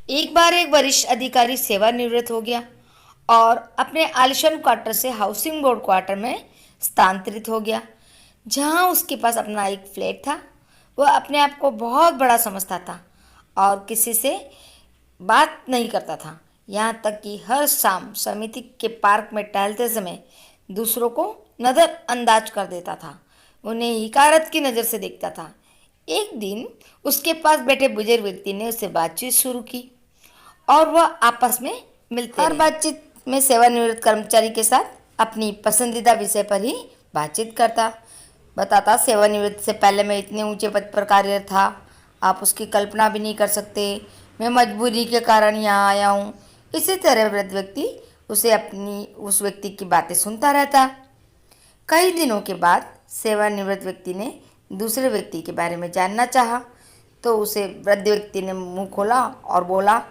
एक बार एक वरिष्ठ अधिकारी सेवानिवृत्त हो गया और अपने आलिशान क्वार्टर से हाउसिंग बोर्ड क्वार्टर में स्थानांतरित हो गया, जहां उसके पास अपना एक फ्लैट था। वह अपने आप को बहुत बड़ा समझता था और किसी से बात नहीं करता था, यहाँ तक कि हर शाम समिति के पार्क में टहलते समय दूसरों को नज़रअंदाज कर देता था, उन्हें हिकारत की नज़र से देखता था। एक दिन उसके पास बैठे बुजुर्ग व्यक्ति ने उससे बातचीत शुरू की और वह आपस में मिलते हर रहे। बातचीत में सेवानिवृत्त कर्मचारी के साथ अपनी पसंदीदा विषय पर ही बातचीत करता। बताता, सेवानिवृत्त से पहले मैं इतने ऊंचे पद पर कार्यरत था, आप उसकी कल्पना भी नहीं कर सकते। मैं मजबूरी के कारण यहाँ आया हूँ। इसी तरह वृद्ध व्यक्ति उसे अपनी उस व्यक्ति की बातें सुनता रहता। कई दिनों के बाद सेवानिवृत्त व्यक्ति ने दूसरे व्यक्ति के बारे में जानना चाहा, तो उसे वृद्ध व्यक्ति ने मुंह खोला और बोला,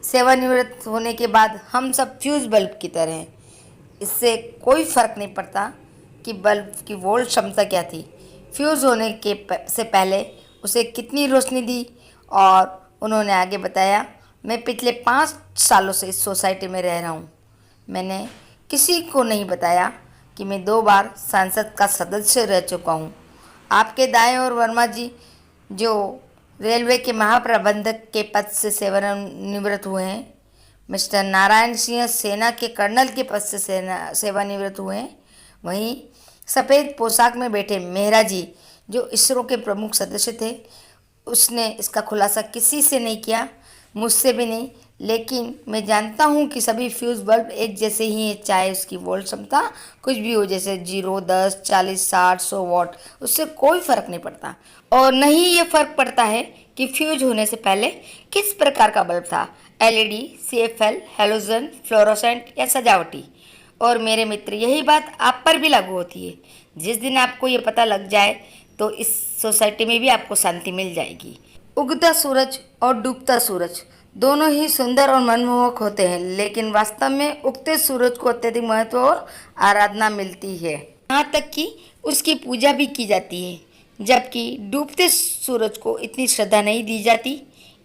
सेवानिवृत्त होने के बाद हम सब फ्यूज बल्ब की तरह हैं। इससे कोई फर्क नहीं पड़ता कि बल्ब की वोल्ट क्षमता क्या थी, फ्यूज होने के से पहले उसे कितनी रोशनी दी। और उन्होंने आगे बताया, मैं पिछले 5 सालों से इस सोसाइटी में रह रहा हूँ। मैंने किसी को नहीं बताया कि मैं 2 बार संसद का सदस्य रह चुका हूँ। आपके दाएं और वर्मा जी, जो रेलवे के महाप्रबंधक के पद से सेवानिवृत्त हुए हैं, मिस्टर नारायण सिंह सेना के कर्नल के पद से सेवानिवृत्त हुए हैं। वहीं सफ़ेद पोशाक में बैठे मेहरा जी, जो इसरो के प्रमुख सदस्य थे, उसने इसका खुलासा किसी से नहीं किया, मुझसे भी नहीं। लेकिन मैं जानता हूँ कि सभी फ्यूज बल्ब एक जैसे ही हैं, चाहे उसकी वोल्ट क्षमता कुछ भी हो, जैसे 0, 10, 40, 60, 100 वाट, उससे कोई फर्क नहीं पड़ता। और न ही ये फर्क पड़ता है कि फ्यूज होने से पहले किस प्रकार का बल्ब था, एलईडी, सीएफएल, हेलोजन, फ्लोरोसेंट या सजावटी। और मेरे मित्र, यही बात आप पर भी लागू होती है। जिस दिन आपको ये पता लग जाए तो इस सोसाइटी में भी आपको शांति मिल जाएगी। उगता सूरज और डूबता सूरज दोनों ही सुंदर और मनमोहक होते हैं, लेकिन वास्तव में उगते सूरज को अत्यधिक महत्व और आराधना मिलती है, यहाँ तक कि उसकी पूजा भी की जाती है, जबकि डूबते सूरज को इतनी श्रद्धा नहीं दी जाती।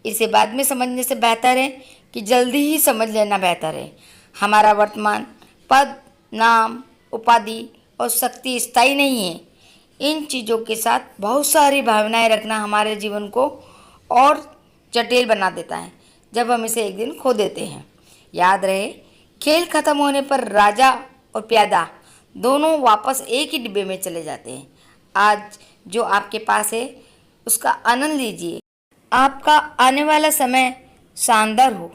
इसे बाद में समझने से बेहतर है कि जल्दी ही समझ लेना बेहतर है। हमारा वर्तमान पद, नाम, उपाधि और शक्ति स्थायी नहीं है। इन चीज़ों के साथ बहुत सारी भावनाएं रखना हमारे जीवन को और जटिल बना देता है, जब हम इसे एक दिन खो देते हैं। याद रहे, खेल खत्म होने पर राजा और प्यादा दोनों वापस एक ही डिब्बे में चले जाते हैं। आज जो आपके पास है उसका आनंद लीजिए। आपका आने वाला समय शानदार हो।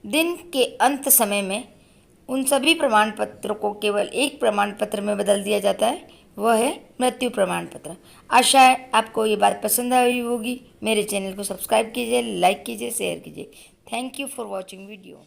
दिन के अंत समय में उन सभी प्रमाण पत्रों को केवल एक प्रमाण पत्र में बदल दिया जाता है, वह है मृत्यु प्रमाण पत्र। आशा है आपको ये बात पसंद आई होगी। मेरे चैनल को सब्सक्राइब कीजिए, लाइक कीजिए, शेयर कीजिए। Thank you for watching video.